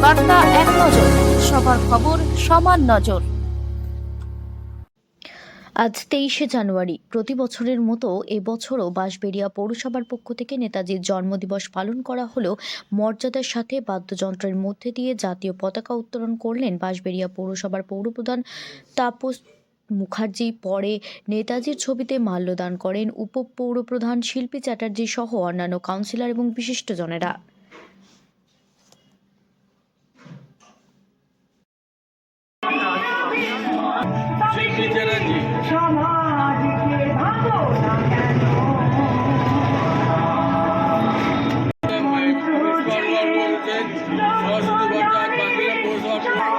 বার্তা এক নজর, সবার খবর সমান নজর। আজ 23শে জানুয়ারি। প্রতি বছরের মতো এবছরও বাঁশবেড়িয়া পৌরসভার পক্ষ থেকে নেতাজির জন্মদিবস পালন করা হলো। মর্যাদার সাথে বাদ্যযন্ত্রের মধ্যে দিয়ে জাতীয় পতাকা উত্তোলন করলেন বাঁশবেড়িয়া পৌরসভার পৌরপ্রধান তাপস মুখার্জি। পরে নেতাজির ছবিতে মাল্যদান করেন উপপৌরপ্রধান শিল্পী চ্যাটার্জি সহ অন্যান্য কাউন্সিলর এবং বিশিষ্টজনেরা। শিল্পী চ্যাটার্জি সমাজকে ভালো না কেন বলছেন সরস্বতী ভট্টাচার্য বাঁকুড়া পৌরসভা